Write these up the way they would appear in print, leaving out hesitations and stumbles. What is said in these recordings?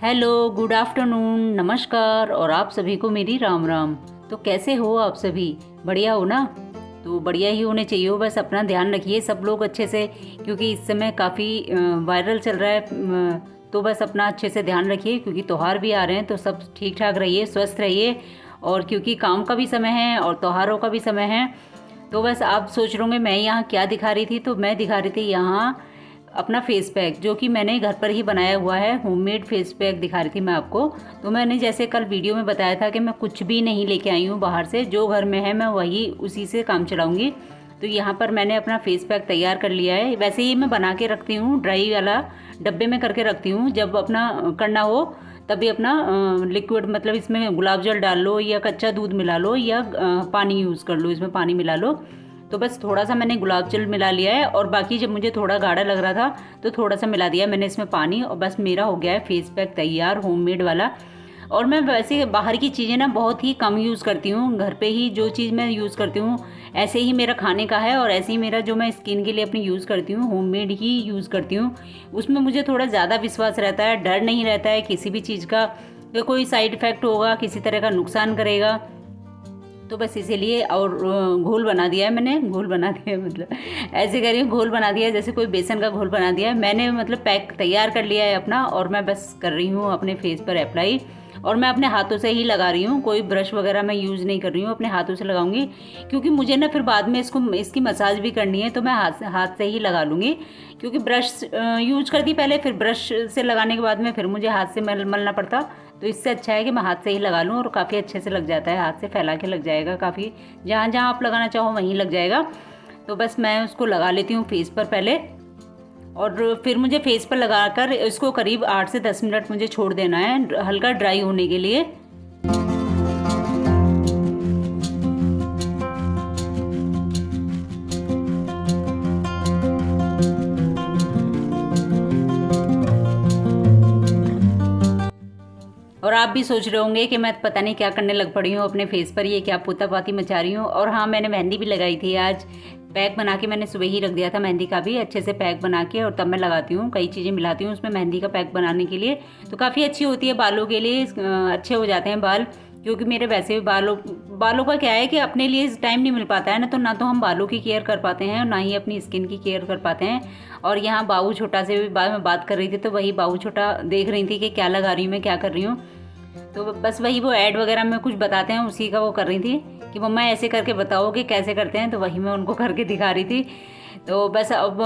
Hello, good afternoon, नमस्कार और आप सभी को मेरी राम राम। तो कैसे हो आप सभी? बढ़िया हो ना? तो बढ़िया ही होने चाहिए हो। बस अपना ध्यान रखिए सब लोग अच्छे से, क्योंकि इस समय काफ़ी वायरल चल रहा है। तो बस अपना अच्छे से ध्यान रखिए, क्योंकि त्योहार भी आ रहे हैं। तो सब ठीक ठाक रहिए, स्वस्थ रहिए। और क्योंकि काम का भी समय है और त्योहारों का भी समय है। तो बस आप सोच रहे होंगे मैं यहाँ क्या दिखा रही थी। तो मैं दिखा रही थी यहाँ अपना फेस पैक, जो कि मैंने घर पर ही बनाया हुआ है। होममेड फेस पैक दिखा रही थी मैं आपको। तो मैंने जैसे कल वीडियो में बताया था कि मैं कुछ भी नहीं लेके आई हूँ बाहर से, जो घर में है मैं वही उसी से काम चलाऊँगी। तो यहाँ पर मैंने अपना फेस पैक तैयार कर लिया है। वैसे ही मैं बना के रखती हूँ, ड्राई वाला डब्बे में करके रखती हूँ। जब अपना करना हो तभी अपना लिक्विड, मतलब इसमें गुलाब जल डाल लो या कच्चा दूध मिला लो या पानी यूज़ कर लो, इसमें पानी मिला लो। तो बस थोड़ा सा मैंने गुलाब जल मिला लिया है, और बाकी जब मुझे थोड़ा गाढ़ा लग रहा था तो थोड़ा सा मिला दिया मैंने इसमें पानी, और बस मेरा हो गया है फेस पैक तैयार, होममेड वाला। और मैं वैसे बाहर की चीज़ें ना बहुत ही कम यूज़ करती हूँ। घर पे ही जो चीज़ मैं यूज़ करती हूँ ऐसे ही मेरा खाने का है, और ऐसे ही मेरा जो मैं स्किन के लिए अपनी यूज़ करती हूँ होममेड ही यूज़ करती हूँ। उसमें मुझे थोड़ा ज़्यादा विश्वास रहता है, डर नहीं रहता है किसी भी चीज़ का कि कोई साइड इफ़ेक्ट होगा, किसी तरह का नुकसान करेगा। तो बस इसीलिए, और घोल बना दिया है मैंने, घोल बना दिया है मतलब ऐसे कह रही हूँ, घोल बना दिया है जैसे कोई बेसन का घोल बना दिया है मैंने। मतलब पैक तैयार कर लिया है अपना, और मैं बस कर रही हूँ अपने फेस पर अप्लाई। और मैं अपने हाथों से ही लगा रही हूँ, कोई ब्रश वगैरह मैं यूज़ नहीं कर रही हूँ, अपने हाथों से लगाऊंगी। क्योंकि मुझे ना फिर बाद में इसकी मसाज भी करनी है, तो मैं हाथ से ही लगा लूँगी। क्योंकि ब्रश यूज करती पहले, फिर ब्रश से लगाने के बाद में फिर मुझे हाथ से मलना पड़ता। तो इससे अच्छा है कि मैं हाथ से ही लगा लूँ, और काफ़ी अच्छे से लग जाता है। हाथ से फैला के लग जाएगा, काफ़ी जहाँ जहाँ आप लगाना चाहो वहीं लग जाएगा। तो बस मैं उसको लगा लेती हूँ फेस पर पहले, और फिर मुझे फेस पर लगाकर इसको करीब 8 से 10 मिनट मुझे छोड़ देना है हल्का ड्राई होने के लिए। और आप भी सोच रहे होंगे कि मैं पता नहीं क्या करने लग पड़ी हूँ अपने फेस पर, ये क्या पोतापाती मचा रही हूँ। और हाँ, मैंने मेहंदी भी लगाई थी आज। पैक बना के मैंने सुबह ही रख दिया था मेहंदी का भी, अच्छे से पैक बना के, और तब मैं लगाती हूँ। कई चीज़ें मिलाती हूँ उसमें मेहंदी का पैक बनाने के लिए। तो काफ़ी अच्छी होती है बालों के लिए, अच्छे हो जाते हैं बाल। क्योंकि मेरे वैसे भी बालों का क्या है कि अपने लिए टाइम नहीं मिल पाता है ना तो हम बालों की केयर कर पाते हैं और ना ही अपनी स्किन की केयर कर पाते हैं। और यहाँ बाबू छोटा से भी मैं बात कर रही थी, तो वही बाबू छोटा देख रही थी कि क्या लगा रही हूँ मैं, क्या कर रही हूँ। तो बस वही वो ऐड वगैरह में कुछ बताते हैं उसी का वो कर रही थी कि मम्मा ऐसे करके बताओ कि कैसे करते हैं। तो वही मैं उनको करके दिखा रही थी। तो बस अब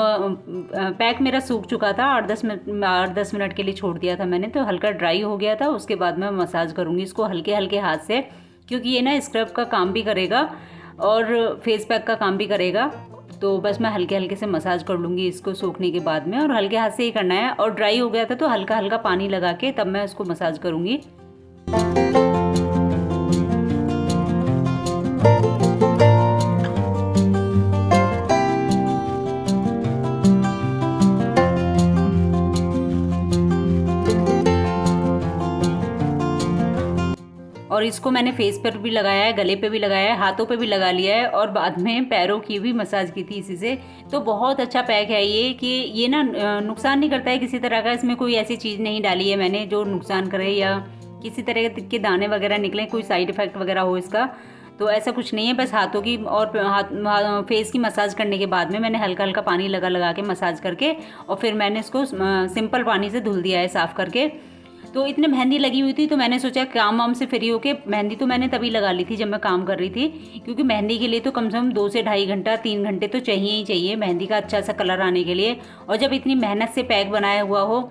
पैक मेरा सूख चुका था, 8-10 मिनट के लिए छोड़ दिया था मैंने। तो हल्का ड्राई हो गया था, उसके बाद मैं मसाज करूँगी इसको हल्के हल्के हाथ से, क्योंकि ये ना स्क्रब का काम भी करेगा और फेस पैक का काम भी करेगा। तो बस मैं हल्के हल्के से मसाज कर लूँगी इसको सूखने के बाद में, और हल्के हाथ से ही करना है। और ड्राई हो गया था तो हल्का हल्का पानी लगा के तब मैं उसको मसाज करूँगी। और इसको मैंने फेस पर भी लगाया है, गले पे भी लगाया है, हाथों पे भी लगा लिया है, और बाद में पैरों की भी मसाज की थी इसी से। तो बहुत अच्छा पैक है ये, कि ये ना नुकसान नहीं करता है किसी तरह का। इसमें कोई ऐसी चीज़ नहीं डाली है मैंने जो नुकसान करे या किसी तरह के दाने वगैरह निकले, कोई साइड इफ़ेक्ट वगैरह हो इसका। तो ऐसा कुछ नहीं है। बस हाथों की और फेस की मसाज करने के बाद में मैंने हल्का हल्का पानी लगा लगा के मसाज करके, और फिर मैंने इसको सिंपल पानी से धुल दिया है साफ़ करके। तो इतने मेहंदी लगी हुई थी, तो मैंने सोचा काम वाम से फ्री होके, मेहंदी तो मैंने तभी लगा ली थी जब मैं काम कर रही थी। क्योंकि मेहंदी के लिए तो कम से कम 2 से ढाई घंटा 3 घंटे तो चाहिए ही चाहिए मेहंदी का अच्छा सा कलर आने के लिए। और जब इतनी मेहनत से पैक बनाया हुआ हो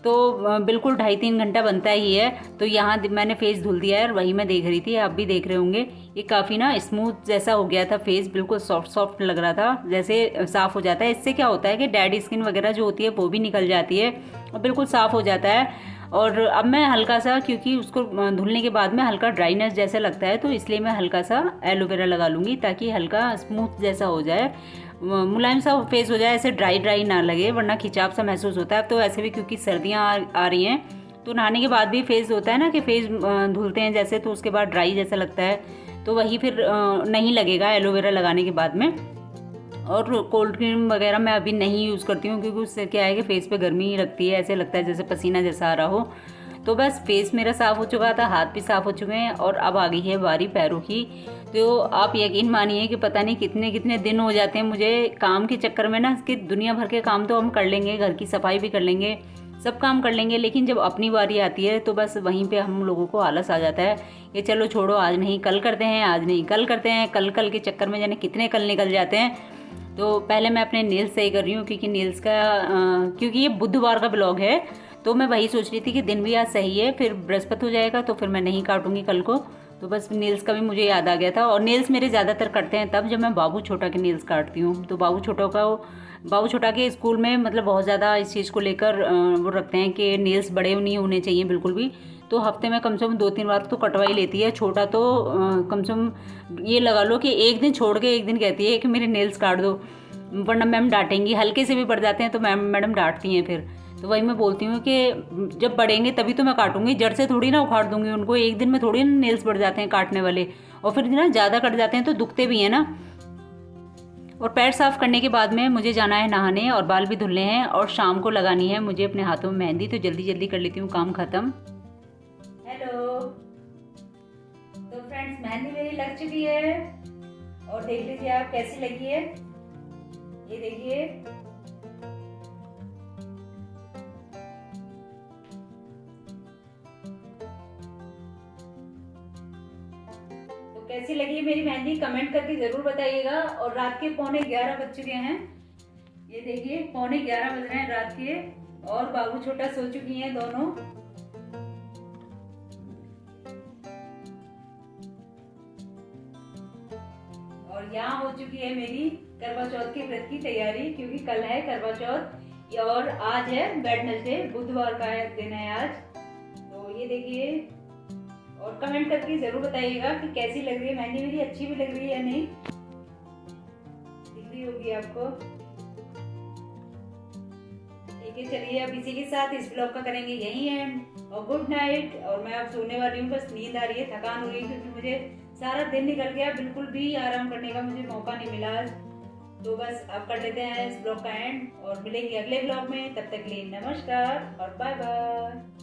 तो बिल्कुल 2.5-3 घंटा बनता ही है। तो यहाँ मैंने फेस धुल दिया है, और वही मैं देख रही थी, आप भी देख रहे होंगे। ये काफ़ी ना स्मूथ जैसा हो गया था फेस, बिल्कुल सॉफ्ट सॉफ्ट लग रहा था, जैसे साफ़ हो जाता है। इससे क्या होता है कि डेड स्किन वगैरह जो होती है वो भी निकल जाती है और बिल्कुल साफ़ हो जाता है। और अब मैं हल्का सा, क्योंकि उसको धुलने के बाद में हल्का ड्राइनेस जैसा लगता है, तो इसलिए मैं हल्का सा एलोवेरा लगा लूँगी, ताकि हल्का स्मूथ जैसा हो जाए, मुलायम सा फेस हो जाए, ऐसे ड्राई ड्राई ना लगे, वरना खिंचाव सा महसूस होता है। तो ऐसे भी क्योंकि सर्दियाँ आ रही हैं, तो नहाने के बाद भी फेस होता है ना कि फेस धुलते हैं जैसे, तो उसके बाद ड्राई जैसा लगता है। तो वही फिर नहीं लगेगा एलोवेरा लगाने के बाद में। और कोल्ड क्रीम वगैरह मैं अभी नहीं यूज़ करती हूँ, क्योंकि उससे क्या है कि फेस पे गर्मी ही लगती है, ऐसे लगता है जैसे पसीना जैसा आ रहा हो। तो बस फेस मेरा साफ़ हो चुका था, हाथ भी साफ़ हो चुके हैं और अब आ गई है बारी पैरों की। तो आप यकीन मानिए कि पता नहीं कितने कितने दिन हो जाते हैं मुझे काम के चक्कर में ना, कि दुनिया भर के काम तो हम कर लेंगे, घर की सफाई भी कर लेंगे, सब काम कर लेंगे, लेकिन जब अपनी बारी आती है तो बस वहीं पे हम लोगों को आलस आ जाता है कि चलो छोड़ो, आज नहीं कल करते हैं, आज नहीं कल करते हैं, कल कल के चक्कर में जाने कितने कल निकल जाते हैं। तो पहले मैं अपने नेल्स सही कर रही हूँ, क्योंकि नेल्स का क्योंकि ये बुधवार का ब्लॉग है, तो मैं वही सोच रही थी कि दिन भी आज सही है, फिर बृहस्पति हो जाएगा तो फिर मैं नहीं काटूंगी कल को। तो बस नेल्स का भी मुझे याद आ गया था। और नेल्स मेरे ज़्यादातर कटते हैं तब जब मैं बाबू छोटा के नेल्स काटती हूँ। तो बाबू छोटा के स्कूल में मतलब बहुत ज़्यादा इस चीज़ को लेकर वो रखते हैं कि नेल्स बड़े नहीं होने चाहिए बिल्कुल भी। तो हफ्ते में कम से कम 2-3 बार तो कटवा ही लेती है। छोटा तो कम से कम ये लगा लो कि एक दिन छोड़ के एक दिन कहती है कि मेरे नेल्स काट दो, वरना मैम डांटेंगी। हल्के से भी पड़ जाते हैं तो मैडम डांटती हैं फिर। तो वही मैं बोलती हूँ कि जब बढ़ेंगे तभी तो मैं काटूंगी, जड़ से थोड़ी ना उखाड़ दूंगी उनको। एक दिन में थोड़ी ना नेल्स बढ़ जाते हैं काटने वाले, और फिर ना ज़्यादा कट जाते हैं तो दुखते भी हैं ना। और पैर साफ करने के बाद में मुझे जाना है नहाने और बाल भी धुलने हैं, और शाम को लगानी है मुझे अपने हाथों में मेहंदी। तो जल्दी जल्दी कर लेती हूँ काम खत्म। हेलो, तो फ्रेंड्स मेहंदी मेरी लग चुकी है और देख लीजिए आप कैसी लगी है। ये देखिए, कैसी लगी मेरी मेहंदी कमेंट करके जरूर बताइएगा। और रात के 11:15 बज चुके हैं। ये देखिए 11:15 बज रहे हैं रात के, और बाबू छोटा सो चुकी हैं दोनों। और यहाँ हो चुकी है मेरी करवा चौथ के व्रत की तैयारी, क्योंकि कल है करवा चौथ और आज है वेडनेसडे, बुधवार का दिन है आज। तो ये देखिए, और कमेंट करके जरूर बताइएगा कि कैसी लग रही है मेहंदी मेरी, अच्छी भी लग रही है या नहीं, दिख रही होगी आपको। ठीक है, चलिए अब इसी के साथ इस ब्लॉग का करेंगे यही एंड, और गुड नाइट। और मैं अब सोने वाली हूँ, बस नींद आ रही है, थकान हो रही है, क्योंकि मुझे सारा दिन निकल गया, बिल्कुल भी आराम करने का मुझे मौका नहीं मिला आज। तो बस अब कर लेते हैं इस ब्लॉग का एंड, और मिलेंगे अगले ब्लॉग में। तब तक के लिए नमस्कार और बाय बाय।